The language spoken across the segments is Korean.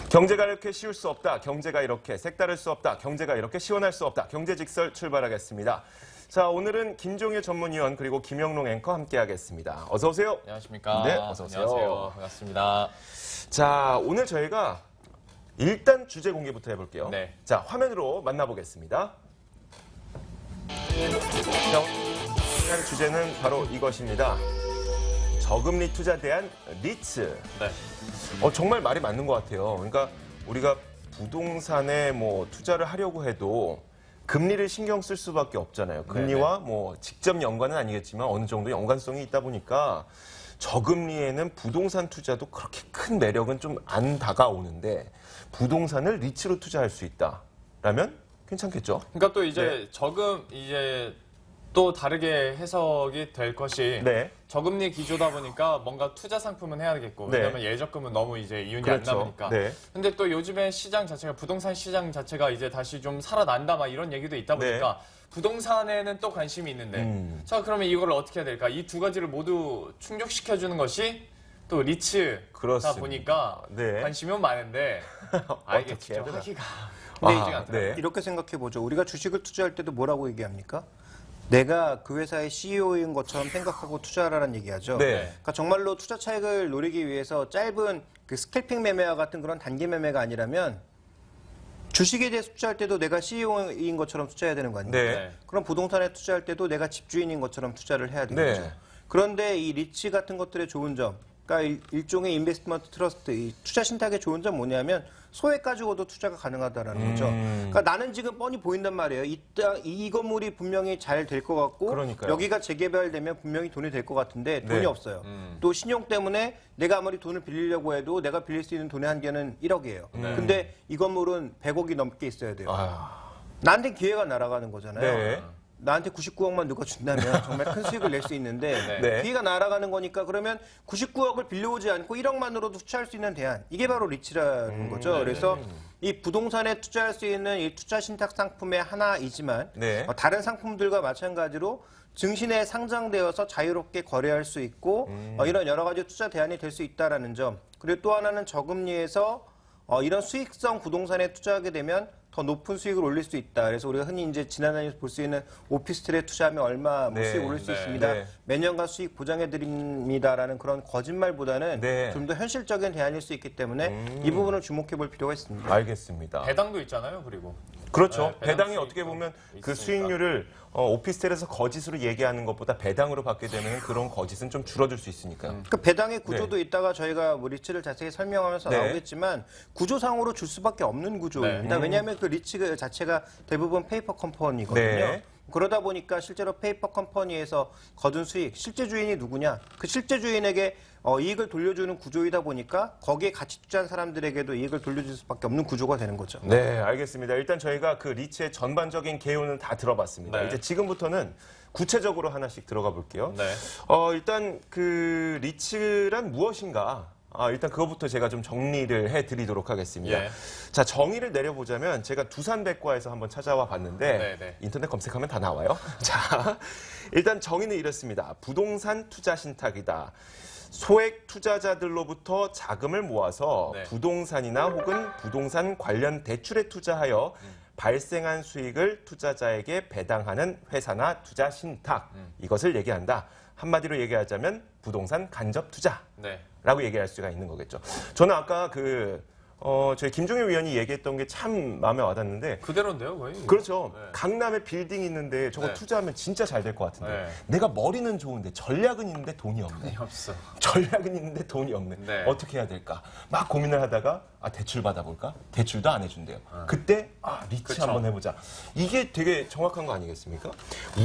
경제가 이렇게 쉬울 수 없다. 경제가 이렇게 색다를 수 없다. 경제가 이렇게 시원할 수 없다. 경제직설 출발하겠습니다. 자, 오늘은 김종일 전문위원 그리고 김영롱 앵커 함께하겠습니다. 어서 오세요. 안녕하십니까. 네, 어서 오세요. 안녕하세요. 반갑습니다. 자, 오늘 저희가 일단 주제 공개부터 해볼게요. 네. 자, 화면으로 만나보겠습니다. 자, 주제는 바로 이것입니다. 저금리 투자에 대한 리츠. 네. 정말 말이 맞는 것 같아요. 그러니까 우리가 부동산에 뭐 투자를 하려고 해도 금리를 신경 쓸 수밖에 없잖아요. 금리와 뭐 직접 연관은 아니겠지만 어느 정도 연관성이 있다 보니까 저금리에는 부동산 투자도 그렇게 큰 매력은 좀 안 다가오는데 부동산을 리츠로 투자할 수 있다라면 괜찮겠죠? 그러니까 또 이제 또 다르게 해석이 될 것이 네. 저금리 기조다 보니까 뭔가 투자 상품은 해야겠고 네. 왜냐면 예적금은 너무 이제 이윤이 그렇죠. 안 남으니까. 네. 근데 또 요즘에 시장 자체가 부동산 시장 자체가 이제 다시 좀 살아난다 막 이런 얘기도 있다 보니까 부동산에는 또 관심이 있는데 자 그러면 이걸 어떻게 해야 될까? 이 두 가지를 모두 충족시켜 주는 것이 또 리츠다 그렇습니다. 보니까 네. 관심은 많은데 이게 어떻게 해야 직접 되나? 하기가 근데 쉽지가 않더라고요. 네. 이렇게 생각해보죠. 우리가 주식을 투자할 때도 뭐라고 얘기합니까? 내가 그 회사의 CEO인 것처럼 생각하고 투자하라는 얘기하죠. 네. 그러니까 정말로 투자 차익을 노리기 위해서 짧은 그 스캘핑 매매와 같은 그런 단기 매매가 아니라면 주식에 대해서 투자할 때도 내가 CEO인 것처럼 투자해야 되는 거 아닙니까? 네. 그럼 부동산에 투자할 때도 내가 집주인인 것처럼 투자를 해야 되는 네. 거죠. 그런데 이 리츠 같은 것들의 좋은 점, 그러니까 일종의 인베스트먼트 트러스트, 이 투자 신탁의 좋은 점 뭐냐면 소액 가지고도 투자가 가능하다라는 거죠. 그러니까 나는 지금 뻔히 보인단 말이에요. 이 건물이 분명히 잘 될 것 같고 그러니까요. 여기가 재개발되면 분명히 돈이 될 것 같은데 돈이 네. 없어요. 또 신용 때문에 내가 아무리 돈을 빌리려고 해도 내가 빌릴 수 있는 돈의 한계는 1억이에요. 근데 이 건물은 100억이 넘게 있어야 돼요. 나한테 기회가 날아가는 거잖아요. 네. 나한테 99억만 누가 준다면 정말 큰 수익을 낼 수 있는데 네. 기회가 날아가는 거니까 그러면 99억을 빌려오지 않고 1억만으로도 투자할 수 있는 대안. 이게 바로 리츠라는 거죠. 그래서 이 부동산에 투자할 수 있는 이 투자 신탁 상품의 하나이지만 네. 다른 상품들과 마찬가지로 증신에 상장되어서 자유롭게 거래할 수 있고 이런 여러 가지 투자 대안이 될 수 있다는 점. 그리고 또 하나는 저금리에서 이런 수익성 부동산에 투자하게 되면 더 높은 수익을 올릴 수 있다. 그래서 우리가 흔히 이제 지나다니면서 볼 수 있는 오피스텔에 투자하면 얼마 뭐 네, 수익 올릴 수 네, 있습니다. 네. 매년간 수익 보장해 드립니다라는 그런 거짓말보다는 네. 좀 더 현실적인 대안일 수 있기 때문에 이 부분을 주목해 볼 필요가 있습니다. 알겠습니다. 배당도 있잖아요. 그리고 그렇죠. 네, 배당이 배당 어떻게 보면 그 있으니까. 수익률을 오피스텔에서 거짓으로 얘기하는 것보다 배당으로 받게 되면 그런 거짓은 좀 줄어들 수 있으니까요. 그 배당의 구조도 이따가 저희가 뭐 리츠를 자세히 설명하면서 네. 나오겠지만 구조상으로 줄 수밖에 없는 구조입니다. 왜냐하면 그 리츠 자체가 대부분 페이퍼 컴퍼니거든요. 네. 그러다 보니까 실제로 페이퍼 컴퍼니에서 거둔 수익, 실제 주인이 누구냐? 그 실제 주인에게 이익을 돌려주는 구조이다 보니까 거기에 같이 투자한 사람들에게도 이익을 돌려줄 수밖에 없는 구조가 되는 거죠. 네, 알겠습니다. 일단 저희가 그 리츠의 전반적인 개요는 다 들어봤습니다. 네. 이제 지금부터는 구체적으로 하나씩 들어가 볼게요. 네. 일단 그 리츠란 무엇인가? 일단 그거부터 제가 좀 정리를 해드리도록 하겠습니다. 예. 자, 정의를 내려보자면 제가 두산백과에서 한번 찾아와 봤는데 네, 네. 인터넷 검색하면 다 나와요. 자, 일단 정의는 이렇습니다. 부동산 투자 신탁이다. 소액 투자자들로부터 자금을 모아서 네. 부동산이나 혹은 부동산 관련 대출에 투자하여 발생한 수익을 투자자에게 배당하는 회사나 투자 신탁. 이것을 얘기한다. 한마디로 얘기하자면 부동산 간접 투자. 네. 라고 얘기할 수가 있는 거겠죠. 저는 아까 저희 김종일 위원이 얘기했던 게 참 마음에 와닿는데 그대로인데요, 거의. 그렇죠. 네. 강남에 빌딩 있는데 저거 네. 투자하면 진짜 잘 될 것 같은데 네. 내가 머리는 좋은데 전략은 있는데 돈이 없네. 없어. 전략은 있는데 돈이 없네. 네. 어떻게 해야 될까? 막 고민을 하다가 대출 받아볼까? 대출도 안 해준대요. 그때 리츠 그쵸. 한번 해보자. 이게 되게 정확한 거 아니겠습니까?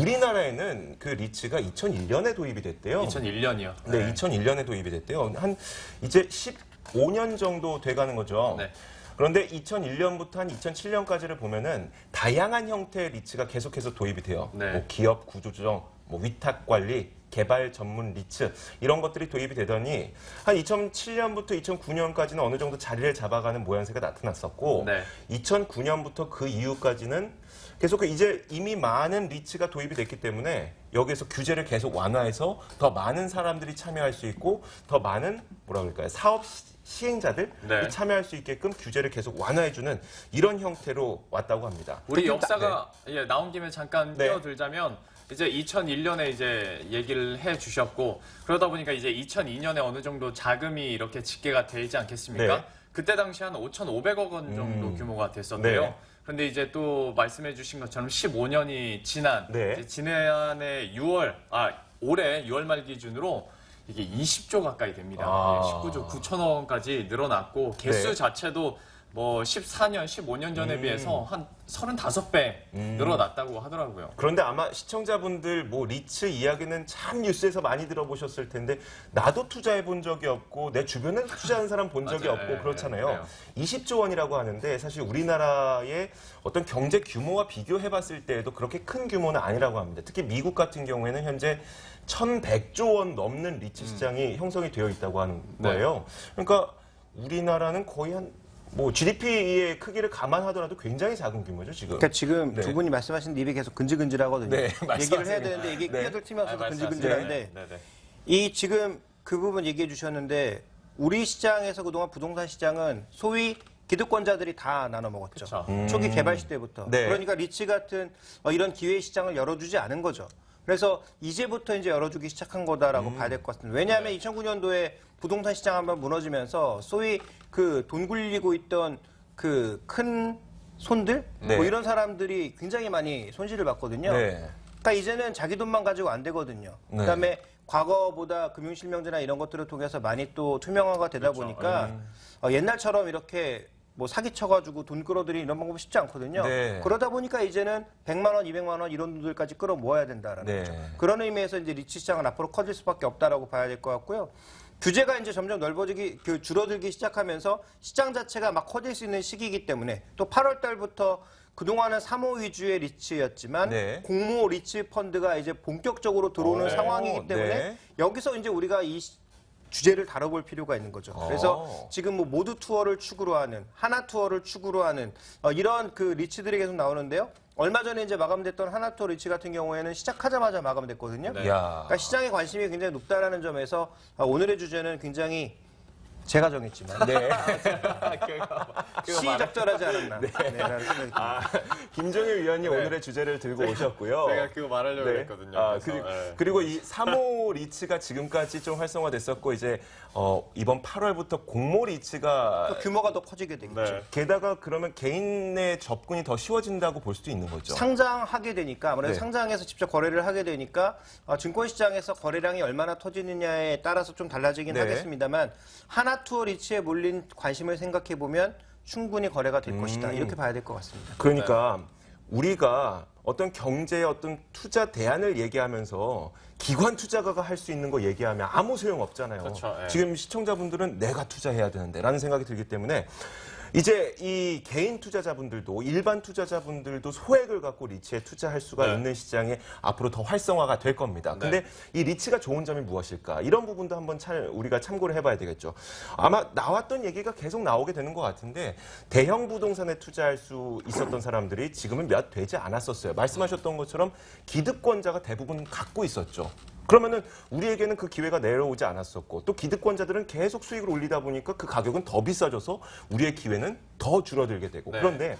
우리나라에는 그 리츠가 2001년에 도입이 됐대요. 2001년이요. 네, 2001년에 도입이 됐대요. 한 이제 15년 정도 돼가는 거죠. 네. 그런데 2001년부터 한 2007년까지를 보면은 다양한 형태의 리츠가 계속해서 도입이 돼요. 네. 뭐 기업 구조조정, 뭐 위탁 관리, 개발 전문 리츠 이런 것들이 도입이 되더니 한 2007년부터 2009년까지는 어느 정도 자리를 잡아가는 모양새가 나타났었고 네. 2009년부터 그 이후까지는 계속 이제 이미 많은 리츠가 도입이 됐기 때문에 여기에서 규제를 계속 완화해서 더 많은 사람들이 참여할 수 있고 더 많은 뭐라 그럴까요? 사업 시행자들 네. 참여할 수 있게끔 규제를 계속 완화해주는 이런 형태로 왔다고 합니다. 우리 역사가 예, 나온 김에 잠깐 네. 뛰어들자면 이제 2001년에 이제 얘기를 해 주셨고 그러다 보니까 이제 2002년에 어느 정도 자금이 이렇게 집계가 되지 않겠습니까? 네. 그때 당시 한 5,500억 원 정도 규모가 됐었대요. 네. 그런데 이제 또 말씀해 주신 것처럼 15년이 지난 네. 이제 지난해 올해 6월 말 기준으로 이게 20조 가까이 됩니다. 아. 예, 19조 9천억 원까지 늘어났고 개수 네. 자체도 뭐 14년, 15년 전에 비해서 한 35배 늘어났다고 하더라고요. 그런데 아마 시청자분들 뭐 리츠 이야기는 참 뉴스에서 많이 들어보셨을 텐데 나도 투자해 본 적이 없고 내 주변에 투자한 사람 본 적이 맞아요. 없고 예, 그렇잖아요. 그래요. 20조 원이라고 하는데 사실 우리나라의 어떤 경제 규모와 비교해 봤을 때에도 그렇게 큰 규모는 아니라고 합니다. 특히 미국 같은 경우에는 현재 1,100조 원 넘는 리츠 시장이 형성이 되어 있다고 하는 거예요. 그러니까 우리나라는 거의 뭐 GDP의 크기를 감안하더라도 굉장히 작은 규모죠, 지금. 그러니까 지금 네. 두 분이 말씀하신 입이 계속 근질근질하거든요. 네, 얘기를 말씀하세요. 해야 되는데 이게 네. 끼어들 틈이 없어서 말씀하세요. 근질근질한데 네, 네. 이 지금 그 부분 얘기해 주셨는데 우리 시장에서 그동안 부동산 시장은 소위 기득권자들이 다 나눠 먹었죠. 그쵸. 초기 개발 시대부터. 네. 그러니까 리츠 같은 이런 기회 시장을 열어주지 않은 거죠. 그래서 이제부터 이제 열어주기 시작한 거다라고 봐야 될 것 같습니다. 왜냐하면 2009년도에 부동산 시장 한번 무너지면서 소위 그 돈 굴리고 있던 그 큰 손들 네. 뭐 이런 사람들이 굉장히 많이 손실을 봤거든요. 네. 그러니까 이제는 자기 돈만 가지고 안 되거든요. 네. 그다음에 과거보다 금융실명제나 이런 것들을 통해서 많이 또 투명화가 되다 그렇죠. 보니까 옛날처럼 이렇게 뭐 사기쳐가지고 돈 끌어들이는 이런 방법이 쉽지 않거든요. 네. 그러다 보니까 이제는 100만 원, 200만 원 이런 돈들까지 끌어 모아야 된다라는 네. 거죠. 그런 의미에서 이제 리츠 시장은 앞으로 커질 수밖에 없다라고 봐야 될 것 같고요. 규제가 이제 점점 줄어들기 시작하면서 시장 자체가 막 커질 수 있는 시기이기 때문에 또 8월 달부터 그동안은 3호 위주의 리츠였지만 네. 공모 리츠 펀드가 이제 본격적으로 들어오는 상황이기 때문에 네. 여기서 이제 우리가 이 주제를 다뤄볼 필요가 있는 거죠. 그래서 지금 뭐 모두 투어를 축으로 하는 하나 투어를 축으로 하는 이런 그 리츠들이 계속 나오는데요. 얼마 전에 이제 마감됐던 하나 투어 리츠 같은 경우에는 시작하자마자 마감됐거든요. 네. 야. 그러니까 시장의 관심이 굉장히 높다라는 점에서 오늘의 주제는 굉장히 제가 정했지만 네. 시적절하지 않았나 라는 생각이 듭니다. 아, 김종일 위원이 오늘의 주제를 들고 오셨고요. 제가 그거 말하려고 네. 했거든요. 아, 그래서, 예. 그리고 이 3호 리츠가 지금까지 좀 활성화됐었고 이제 이번 8월부터 공모 리츠가 또 규모가 더 커지게 되겠죠. 네. 게다가 그러면 개인의 접근이 더 쉬워진다고 볼 수도 있는 거죠. 상장하게 되니까 아무래도 네. 상장해서 직접 거래를 하게 되니까 증권시장에서 거래량이 얼마나 터지느냐에 따라서 좀 달라지긴 네. 하겠습니다만 하나 투어 리츠에 몰린 관심을 생각해 보면 충분히 거래가 될 것이다 이렇게 봐야 될 것 같습니다. 그러니까 우리가 어떤 경제의 어떤 투자 대안을 얘기하면서 기관 투자가가 할 수 있는 거 얘기하면 아무 소용 없잖아요. 그렇죠, 예. 지금 시청자분들은 내가 투자해야 되는데라는 생각이 들기 때문에 이제 이 개인 투자자분들도 일반 투자자분들도 소액을 갖고 리츠에 투자할 수가 네. 있는 시장이 앞으로 더 활성화가 될 겁니다. 근데 이 리츠가 좋은 점이 무엇일까? 이런 부분도 한번 우리가 참고를 해봐야 되겠죠. 아마 나왔던 얘기가 계속 나오게 되는 것 같은데 대형 부동산에 투자할 수 있었던 사람들이 지금은 몇 되지 않았었어요. 말씀하셨던 것처럼 기득권자가 대부분 갖고 있었죠. 그러면은 우리에게는 그 기회가 내려오지 않았었고 또 기득권자들은 계속 수익을 올리다 보니까 그 가격은 더 비싸져서 우리의 기회는 더 줄어들게 되고 네. 그런데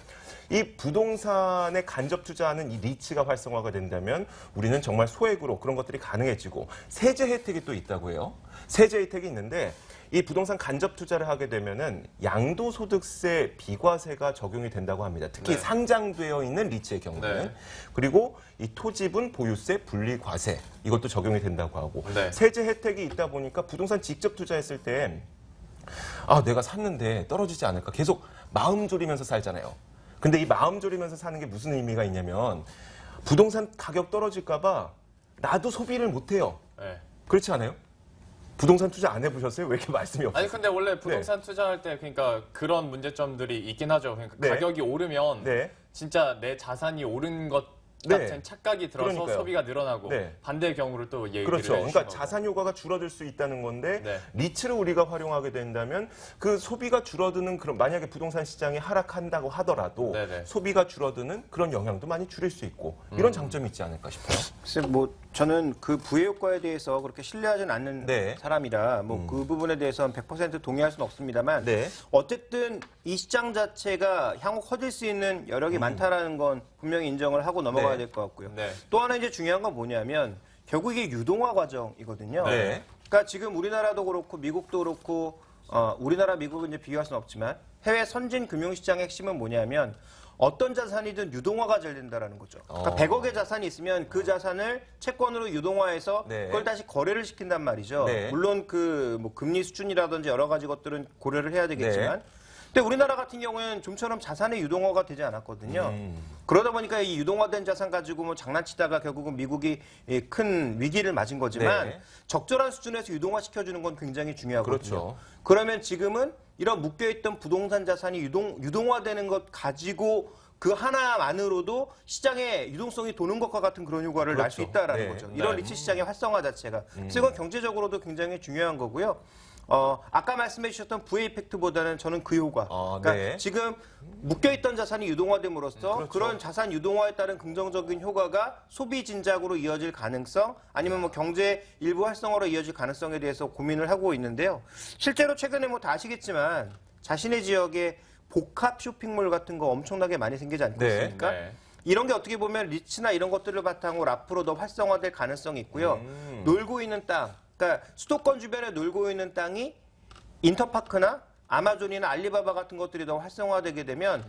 이 부동산에 간접 투자하는 이 리츠가 활성화가 된다면 우리는 정말 소액으로 그런 것들이 가능해지고 세제 혜택이 또 있다고 해요. 세제 혜택이 있는데 이 부동산 간접 투자를 하게 되면은 양도소득세 비과세가 적용이 된다고 합니다. 특히 네. 상장되어 있는 리츠의 경우는 네. 그리고 이 토지분 보유세 분리과세 이것도 적용이 된다고 하고 네. 세제 혜택이 있다 보니까 부동산 직접 투자했을 때 내가 샀는데 떨어지지 않을까 계속 마음 졸이면서 살잖아요. 근데 이 마음 졸이면서 사는 게 무슨 의미가 있냐면 부동산 가격 떨어질까 봐 나도 소비를 못 해요. 네. 그렇지 않아요? 부동산 투자 안 해보셨어요? 왜 이렇게 말씀이 없어요? 아니 근데 원래 부동산 투자할 때 그러니까 그런 문제점들이 있긴 하죠. 그러니까 네. 가격이 오르면 네. 진짜 내 자산이 오른 것 네. 같은 착각이 들어서 그러니까요. 소비가 늘어나고 네. 반대의 경우를 또 얘기를 그렇죠. 해주신 그러니까 거고. 자산 효과가 줄어들 수 있다는 건데 네. 리츠를 우리가 활용하게 된다면 그 소비가 줄어드는 그런 만약에 부동산 시장이 하락한다고 하더라도 네네. 소비가 줄어드는 그런 영향도 많이 줄일 수 있고 이런 장점이 있지 않을까 싶어요. 글쎄 뭐 저는 그 부의 효과에 대해서 그렇게 신뢰하지는 않는 네. 사람이라 뭐 그 부분에 대해서는 100% 동의할 수는 없습니다만 네. 어쨌든 이 시장 자체가 향후 커질 수 있는 여력이 많다라는 건 분명히 인정을 하고 넘어가야 네. 될 것 같고요. 네. 또 하나 이제 중요한 건 뭐냐면 결국 이게 유동화 과정이거든요. 네. 그러니까 지금 우리나라도 그렇고 미국도 그렇고 우리나라 미국은 이제 비교할 수는 없지만 해외 선진 금융시장의 핵심은 뭐냐면 어떤 자산이든 유동화가 잘 된다라는 거죠. 그러니까 100억의 자산이 있으면 그 자산을 채권으로 유동화해서 네. 그걸 다시 거래를 시킨단 말이죠. 네. 물론 그 뭐 금리 수준이라든지 여러 가지 것들은 고려를 해야 되겠지만 네. 근데 우리나라 같은 경우에는 좀처럼 자산의 유동화가 되지 않았거든요. 그러다 보니까 이 유동화된 자산 가지고 뭐 장난치다가 결국은 미국이 큰 위기를 맞은 거지만 네. 적절한 수준에서 유동화시켜주는 건 굉장히 중요하거든요. 그렇죠. 그러면 지금은 이런 묶여있던 부동산 자산이 유동화되는 것 가지고 그 하나만으로도 시장의 유동성이 도는 것과 같은 그런 효과를 날 수 그렇죠. 있다라는 네. 거죠. 이런 네. 리츠 시장의 활성화 자체가. 그래서 이건 경제적으로도 굉장히 중요한 거고요. 아까 말씀해 주셨던 부의 이펙트보다는 저는 그 효과. 그러니까 네. 지금 묶여있던 자산이 그렇죠. 유동화됨으로써 그런 자산 유동화에 따른 긍정적인 효과가 소비 진작으로 이어질 가능성 아니면 뭐 경제 일부 활성화로 이어질 가능성에 대해서 고민을 하고 있는데요. 실제로 최근에 뭐 다 아시겠지만 자신의 지역에 복합 쇼핑몰 같은 거 엄청나게 많이 생기지 않고 네. 있습니까? 네. 이런 게 어떻게 보면 리츠나 이런 것들을 바탕으로 앞으로 더 활성화될 가능성이 있고요. 놀고 있는 땅, 그러니까 수도권 주변에 놀고 있는 땅이 인터파크나 아마존이나 알리바바 같은 것들이 더 활성화되게 되면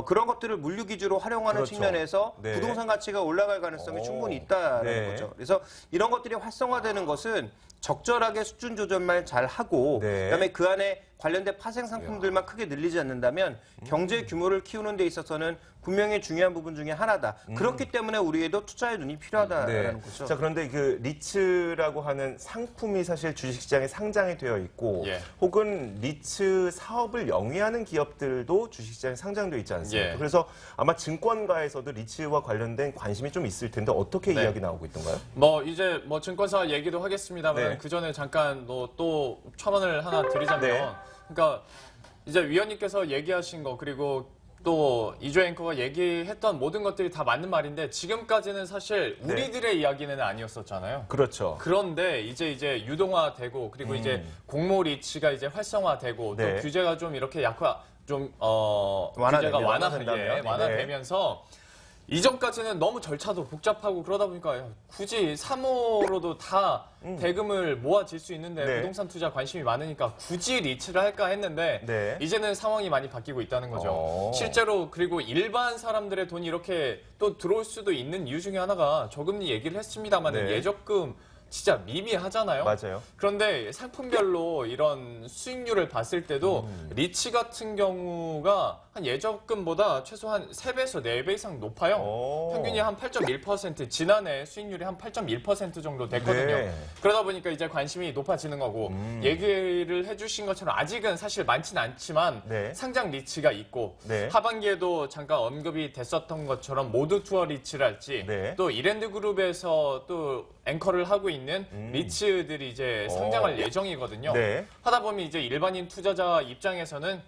그런 것들을 물류 기주로 활용하는 그렇죠. 측면에서 네. 부동산 가치가 올라갈 가능성이 충분히 있다는 네. 거죠. 그래서 이런 것들이 활성화되는 것은 적절하게 수준 조절만 잘 하고 네. 그다음에 그 안에 관련된 파생 상품들만 크게 늘리지 않는다면 경제 규모를 키우는 데 있어서는 분명히 중요한 부분 중에 하나다. 그렇기 때문에 우리에도 투자의 눈이 필요하다라는 거죠. 자, 그런데 그 리츠라고 하는 상품이 사실 주식시장에 상장이 되어 있고 예. 혹은 리츠 사업을 영위하는 기업들도 주식시장에 상장되어 있지 않습니까? 예. 그래서 아마 증권가에서도 리츠와 관련된 관심이 좀 있을 텐데 어떻게 네. 이야기 나오고 있던가요? 뭐 이제 뭐 증권사 얘기도 하겠습니다만 네. 그 전에 잠깐 또 첨언을 하나 드리자면 네. 그러니까 이제 위원님께서 얘기하신 거 그리고 또 이조 앵커가 얘기했던 모든 것들이 다 맞는 말인데 지금까지는 사실 네. 우리들의 이야기는 아니었었잖아요. 그렇죠. 그런데 이제 유동화되고 그리고 이제 공모 리츠가 이제 활성화되고 네. 또 규제가 좀 이렇게 완화되면, 규제가 완화된다면. 완화되면서 이전까지는 너무 절차도 복잡하고 그러다 보니까 굳이 3호로도 다 대금을 모아질 수 있는데 네. 부동산 투자 관심이 많으니까 굳이 리츠를 할까 했는데 네. 이제는 상황이 많이 바뀌고 있다는 거죠. 어. 실제로 그리고 일반 사람들의 돈이 이렇게 또 들어올 수도 있는 이유 중에 하나가 저금리 얘기를 했습니다만 네. 예적금 진짜 미미하잖아요. 맞아요. 그런데 상품별로 이런 수익률을 봤을 때도 리츠 같은 경우가 한 예적금보다 최소한 3배에서 4배 이상 높아요. 오. 평균이 한 8.1%, 지난해 수익률이 한 8.1% 정도 됐거든요. 네. 그러다 보니까 이제 관심이 높아지는 거고 얘기를 해주신 것처럼 아직은 사실 많지는 않지만 네. 상장 리츠가 있고 네. 하반기에도 잠깐 언급이 됐었던 것처럼 모두 투어 리츠랄지 네. 또 이랜드 그룹에서 또 앵커를 하고 있는 리츠들이 이제 상장할 예정이거든요. 네. 하다 보면 이제 일반인 투자자 입장에서는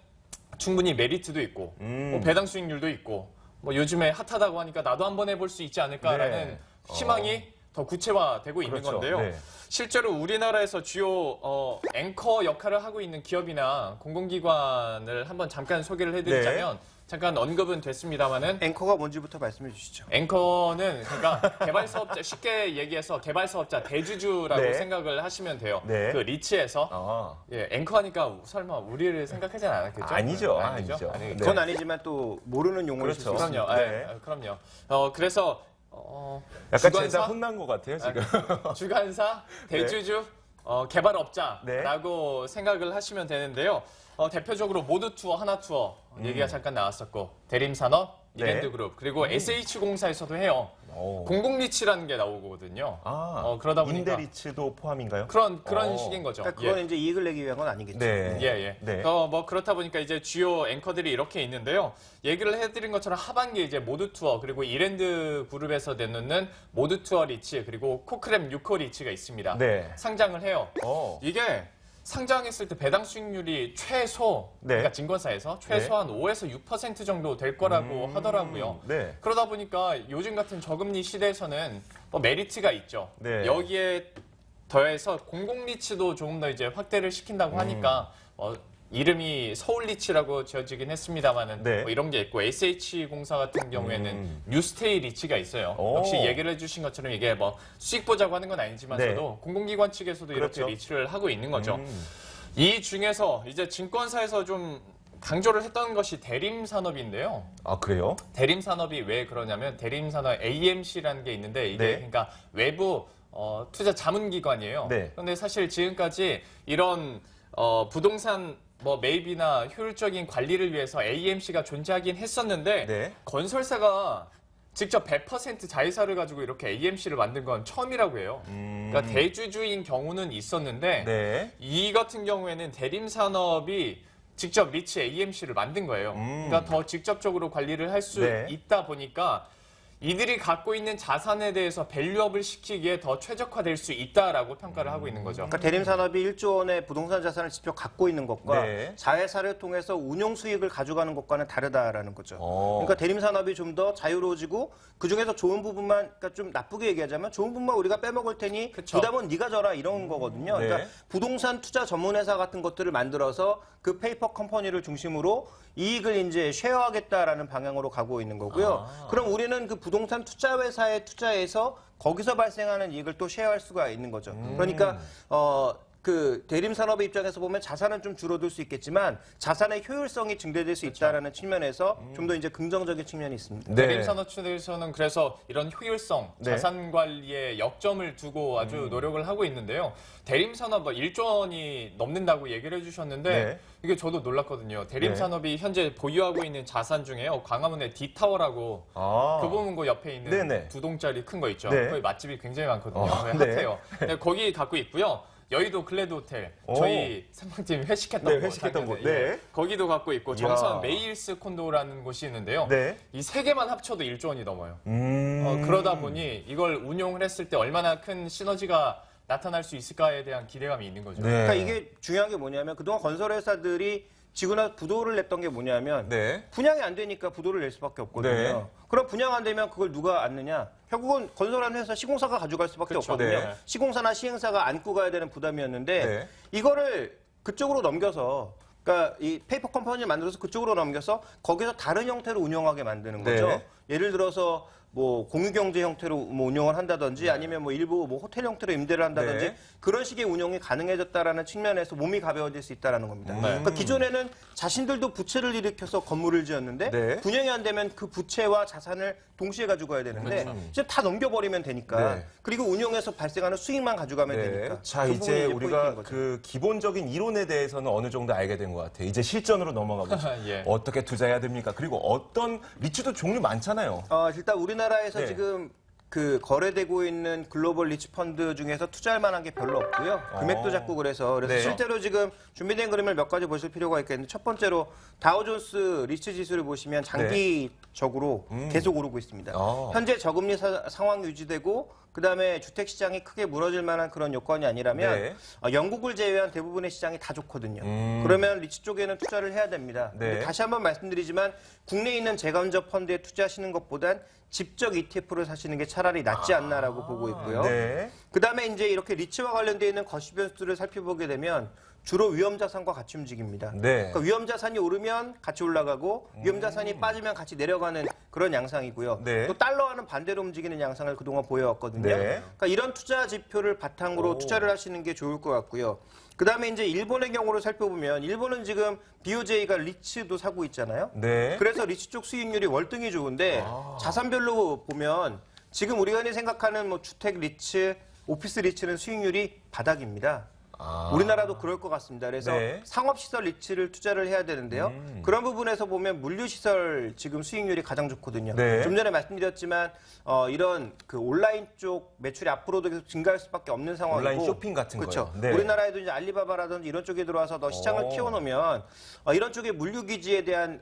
충분히 메리트도 있고 뭐 배당 수익률도 있고 뭐 요즘에 핫하다고 하니까 나도 한번 해볼 수 있지 않을까라는 네. 희망이 더 구체화되고 있는 그렇죠. 건데요. 네. 실제로 우리나라에서 주요 앵커 역할을 하고 있는 기업이나 공공기관을 한번 잠깐 소개를 해드리자면 잠깐 언급은 됐습니다만은 앵커가 뭔지부터 말씀해 주시죠. 앵커는 그러니까 개발 사업자 쉽게 얘기해서 개발 사업자 대주주라고 네. 생각을 하시면 돼요. 네. 그 리츠에서 아. 예, 앵커하니까 설마 우리를 생각하지 않았겠죠? 아니죠. 네, 아니죠. 아니, 네. 그건 아니지만 또 모르는 용어를 쓸 수 그렇죠. 있습니다. 그럼요. 네. 그럼요. 그래서 약간 주관사? 제가 혼난 것 같아요, 지금. 주관사, 대주주, 개발업자라고 생각을 하시면 되는데요. 대표적으로 모두 투어, 하나 투어 얘기가 잠깐 나왔었고 대림산업, 네. 이랜드그룹 그리고 SH공사에서도 해요. 오. 공공리치라는 게 나오거든요. 그러다 보니까 임대리츠도 포함인가요? 그런 식인 거죠. 그러니까 그건 이제 이익을 내기 위한 건 아니겠죠. 네. 예. 네. 뭐 그렇다 보니까 이제 주요 앵커들이 이렇게 있는데요. 얘기를 해드린 것처럼 하반기에 이제 모드 투어 그리고 이랜드 그룹에서 내놓는 모드 투어 리치 그리고 코크램 6호 리치가 있습니다. 네. 상장을 해요. 어. 이게 상장했을 때 배당 수익률이 최소 네. 그러니까 증권사에서 최소한 5에서 6% 정도 될 거라고 하더라고요. 네. 그러다 보니까 요즘 같은 저금리 시대에서는 뭐 메리트가 있죠. 네. 여기에 더해서 공공리치도 조금 더 이제 확대를 시킨다고 하니까 이름이 서울리치라고 지어지긴 했습니다만은 네. 뭐 이런 게 있고 SH공사 같은 경우에는 뉴스테이 리치가 있어요. 오. 역시 얘기를 해주신 것처럼 이게 뭐 수익 보자고 하는 건 아니지만서도 네. 공공기관 측에서도 그렇죠. 이렇게 리치를 하고 있는 거죠. 이 중에서 이제 증권사에서 좀 강조를 했던 것이 대림산업인데요. 아, 그래요? 대림산업이 왜 그러냐면 대림산업 AMC라는 게 있는데 이게 네. 그러니까 외부 투자 자문기관이에요. 네. 그런데 사실 지금까지 이런 부동산 뭐 매입이나 효율적인 관리를 위해서 AMC가 존재하긴 했었는데 네. 건설사가 직접 100% 자회사를 가지고 이렇게 AMC를 만든 건 처음이라고 해요. 그러니까 대주주인 경우는 있었는데 네. 이 같은 경우에는 대림산업이 직접 리치 AMC를 만든 거예요. 그러니까 더 직접적으로 관리를 할 수 네. 있다 보니까 이들이 갖고 있는 자산에 대해서 밸류업을 시키기에 더 최적화될 수 있다라고 평가를 하고 있는 거죠. 그러니까 대림산업이 1조 원의 부동산 자산을 직접 갖고 있는 것과 네. 자회사를 통해서 운용 수익을 가져가는 것과는 다르다라는 거죠. 그러니까 대림산업이 좀 더 자유로워지고 그중에서 좋은 부분만, 그러니까 좀 나쁘게 얘기하자면 좋은 부분만 우리가 빼먹을 테니 그쵸. 부담은 네가 져라 이런 거거든요. 네. 그러니까 부동산 투자 전문회사 같은 것들을 만들어서 그 페이퍼 컴퍼니를 중심으로 이익을 이제 쉐어하겠다라는 방향으로 가고 있는 거고요. 그럼 우리는 그 부동산 투자 회사에 투자해서 거기서 발생하는 이익을 또 쉐어할 수가 있는 거죠. 그러니까 그 대림산업의 입장에서 보면 자산은 좀 줄어들 수 있겠지만 자산의 효율성이 증대될 수 있다라는 측면에서 좀 더 이제 긍정적인 측면이 있습니다. 네. 대림산업 측에서는 그래서 이런 효율성, 네. 자산 관리에 역점을 두고 아주 노력을 하고 있는데요. 대림산업 1조 원이 넘는다고 얘기를 해주셨는데 네. 이게 저도 놀랐거든요. 대림산업이 현재 보유하고 있는 자산 중에요. 광화문의 D타워라고 아. 교보문고 옆에 있는 네네. 두 동짜리 큰 거 있죠. 네. 거기 맛집이 굉장히 많거든요. 네. 핫해요. 네, 거기 갖고 있고요. 여의도 글래드 호텔 오. 저희 상방팀이 회식했던 네, 곳, 회식했던 작년에. 곳. 네. 예, 거기도 갖고 있고 이야. 정선 메일스 콘도라는 곳이 있는데요. 네. 이 세 개만 합쳐도 1조 원이 넘어요. 그러다 보니 이걸 운용을 했을 때 얼마나 큰 시너지가 나타날 수 있을까에 대한 기대감이 있는 거죠. 네. 그러니까 이게 중요한 게 뭐냐면 그동안 건설회사들이 지고 나서 부도를 냈던 게 뭐냐면 네. 분양이 안 되니까 부도를 낼 수밖에 없거든요. 네. 그럼 분양 안 되면 그걸 누가 안느냐? 결국은 건설하는 회사 시공사가 가져갈 수밖에 그렇죠. 없거든요. 네. 시공사나 시행사가 안고 가야 되는 부담이었는데 네. 이거를 그쪽으로 넘겨서 그러니까 이 페이퍼 컴퍼니를 만들어서 그쪽으로 넘겨서 거기서 다른 형태로 운영하게 만드는 거죠. 네. 예를 들어서 뭐 공유경제 형태로 뭐 운영을 한다든지 아니면 뭐 일부 뭐 호텔 형태로 임대를 한다든지 네. 그런 식의 운영이 가능해졌다라는 측면에서 몸이 가벼워질 수 있다라는 겁니다. 그러니까 기존에는 자신들도 부채를 일으켜서 건물을 지었는데 네. 분양이 안 되면 그 부채와 자산을 동시에 가지고 가야 되는데 이제 다 넘겨버리면 되니까 네. 그리고 운영에서 발생하는 수익만 가져가면 되니까 자, 그 이제 부분이 우리가 포인트인 거죠. 그 기본적인 이론에 대해서는 어느 정도 알게 된 것 같아요. 이제 실전으로 넘어가 보죠. 예. 어떻게 투자해야 됩니까? 그리고 어떤 리츠도 종류 많잖아요. 일단 우리나라에서 네. 지금 그 거래되고 있는 글로벌 리츠 펀드 중에서 투자할 만한 게 별로 없고요. 금액도 작고 그래서 네. 실제로 지금 준비된 그림을 몇 가지 보실 필요가 있겠는데 첫 번째로 다우존스 리츠 지수를 보시면 장기적으로 계속 오르고 있습니다. 현재 저금리 상황 유지되고 그다음에 주택 시장이 크게 무너질 만한 그런 요건이 아니라면 네. 영국을 제외한 대부분의 시장이 다 좋거든요. 그러면 리츠 쪽에는 투자를 해야 됩니다. 네. 근데 다시 한번 말씀드리지만 국내에 있는 재건적 펀드에 투자하시는 것보단 직접 ETF를 사시는 게 차라리 낫지 않나라고 보고 있고요. 네. 그다음에 이제 이렇게 리츠와 관련되어 있는 거시 변수들을 살펴보게 되면 주로 위험 자산과 같이 움직입니다. 네. 그러니까 위험 자산이 오르면 같이 올라가고 위험 자산이 빠지면 같이 내려가는 그런 양상이고요. 네. 또 달러와는 반대로 움직이는 양상을 그동안 보여왔거든요. 네. 그러니까 이런 투자 지표를 바탕으로 투자를 하시는 게 좋을 것 같고요. 그다음에 이제 일본의 경우를 살펴보면 일본은 지금 BOJ가 리츠도 사고 있잖아요. 네. 그래서 리츠 쪽 수익률이 월등히 좋은데 자산별로 보면 지금 우리가 흔히 생각하는 뭐 주택 리츠, 오피스 리츠는 수익률이 바닥입니다. 우리나라도 그럴 것 같습니다. 그래서 네. 상업시설 리츠를 투자를 해야 되는데요. 그런 부분에서 보면 물류시설 지금 수익률이 가장 좋거든요. 네. 좀 전에 말씀드렸지만 이런 그 온라인 쪽 매출이 앞으로도 계속 증가할 수밖에 없는 상황이고 온라인 쇼핑 같은 그렇죠. 거요. 네. 우리나라에도 이제 알리바바라든지 이런 쪽에 들어와서 더 시장을 키워놓으면 이런 쪽의 물류기지에 대한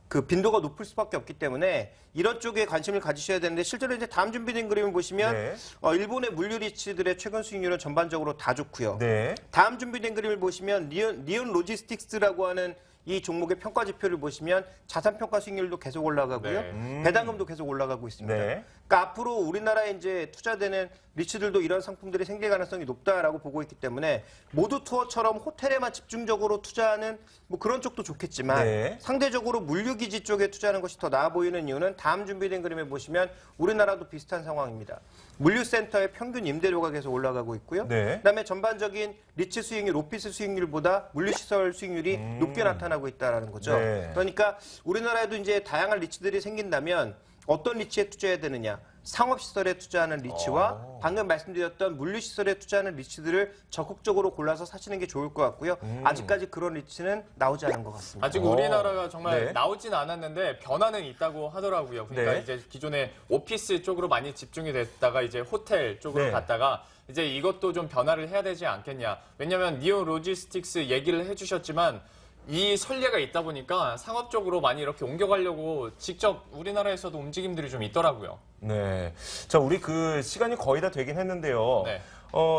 그 빈도가 높을 수밖에 없기 때문에 이런 쪽에 관심을 가지셔야 되는데 실제로 이제 다음 준비된 그림을 보시면 네. 일본의 물류 리츠들의 최근 수익률은 전반적으로 다 좋고요. 네. 다음 준비된 그림을 보시면 니온 로지스틱스라고 하는 이 종목의 평가 지표를 보시면 자산 평가 수익률도 계속 올라가고요. 네. 배당금도 계속 올라가고 있습니다. 네. 그러니까 앞으로 우리나라에 이제 투자되는 리츠들도 이런 상품들이 생길 가능성이 높다라고 보고 있기 때문에 모두 투어처럼 호텔에만 집중적으로 투자하는 뭐 그런 쪽도 좋겠지만 네. 상대적으로 물류기지 쪽에 투자하는 것이 더 나아 보이는 이유는 다음 준비된 그림에 보시면 우리나라도 비슷한 상황입니다. 물류센터의 평균 임대료가 계속 올라가고 있고요. 네. 그다음에 전반적인 리츠 수익률, 오피스 수익률보다 물류시설 수익률이 높게 나타나고 있다는 거죠. 네. 그러니까 우리나라에도 이제 다양한 리츠들이 생긴다면 어떤 리츠에 투자해야 되느냐? 상업시설에 투자하는 리츠와 방금 말씀드렸던 물류시설에 투자하는 리츠들을 적극적으로 골라서 사시는 게 좋을 것 같고요. 아직까지 그런 리츠는 나오지 않은 것 같습니다. 아직 우리나라가 정말 네. 나오진 않았는데 변화는 있다고 하더라고요. 그러니까 네. 이제 기존에 오피스 쪽으로 많이 집중이 됐다가 이제 호텔 쪽으로 네. 갔다가 이제 이것도 좀 변화를 해야 되지 않겠냐. 왜냐하면 니오 로지스틱스 얘기를 해주셨지만 이 선례가 있다 보니까 상업적으로 많이 이렇게 옮겨가려고 직접 우리나라에서도 움직임들이 좀 있더라고요. 네. 자, 우리 그 시간이 거의 다 되긴 했는데요. 네.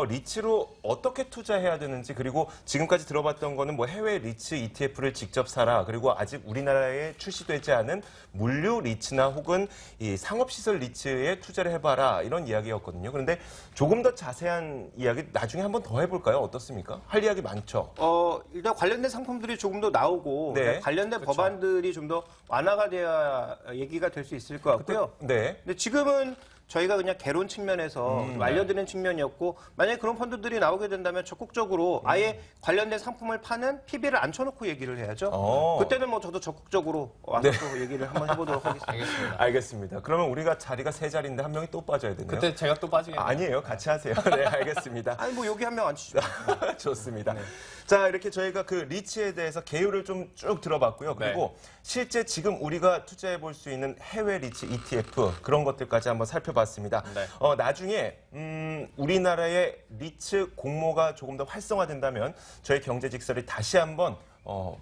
리츠로 어떻게 투자해야 되는지 그리고 지금까지 들어봤던 거는 뭐 해외 리츠 ETF를 직접 사라 그리고 아직 우리나라에 출시되지 않은 물류 리츠나 혹은 이 상업시설 리츠에 투자를 해봐라 이런 이야기였거든요. 그런데 조금 더 자세한 이야기 나중에 한번 더 해볼까요? 어떻습니까? 할 이야기 많죠. 일단 관련된 상품들이 조금 더 나오고 네. 관련된 그렇죠. 법안들이 좀 더 완화가 돼야 얘기가 될 수 있을 것 같고요. 네. 근데 지금은 저희가 그냥 개론 측면에서 좀 알려드리는 측면이었고 만약에 그런 펀드들이 나오게 된다면 적극적으로 아예 관련된 상품을 파는 PB를 앉혀놓고 얘기를 해야죠. 그때는 뭐 저도 적극적으로 와서 또 얘기를 한번 해보도록 하겠습니다. 알겠습니다. 알겠습니다. 그러면 우리가 자리가 세 자리인데 한 명이 또 빠져야 되네요. 그때 제가 또 빠지겠네요. 아니에요. 같이 하세요. 네, 알겠습니다. 아니 뭐 여기 한 명 앉히죠. 좋습니다. 자, 이렇게 저희가 그 리츠에 대해서 개요를 좀 쭉 들어봤고요. 그리고 실제 지금 우리가 투자해 볼 수 있는 해외 리츠 ETF 그런 것들까지 한번 살펴봤습니다. 네. 나중에 우리나라의 리츠 공모가 조금 더 활성화된다면 저희 경제직설이 다시 한번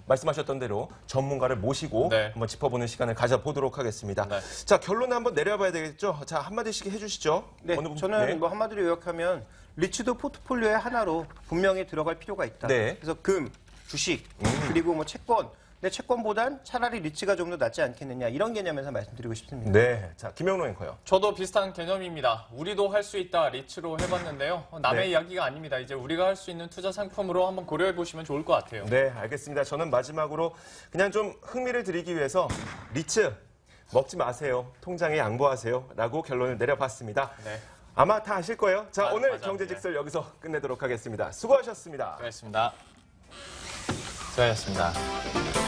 말씀하셨던 대로 전문가를 모시고 네. 한번 짚어보는 시간을 가져보도록 하겠습니다. 네. 자, 결론을 한번 내려봐야 되겠죠? 자, 한마디씩 해주시죠. 네, 어느 분- 저는 네. 뭐 한마디로 요약하면 리츠도 포트폴리오의 하나로 분명히 들어갈 필요가 있다. 네. 그래서 금, 주식, 그리고 뭐 채권. 근데 채권보단 차라리 리츠가 좀 더 낫지 않겠느냐 이런 개념에서 말씀드리고 싶습니다. 네. 자, 김영로 앵커요. 저도 비슷한 개념입니다. 우리도 할 수 있다 리츠로 해봤는데요. 남의 네. 이야기가 아닙니다. 이제 우리가 할 수 있는 투자 상품으로 한번 고려해 보시면 좋을 것 같아요. 네, 알겠습니다. 저는 마지막으로 그냥 좀 흥미를 드리기 위해서 리츠 먹지 마세요. 통장에 양보하세요. 라고 결론을 내려봤습니다. 네. 아마 다 아실 거예요. 자, 오늘 맞아. 경제직설 여기서 끝내도록 하겠습니다. 수고하셨습니다. 수고하셨습니다. 수고하셨습니다.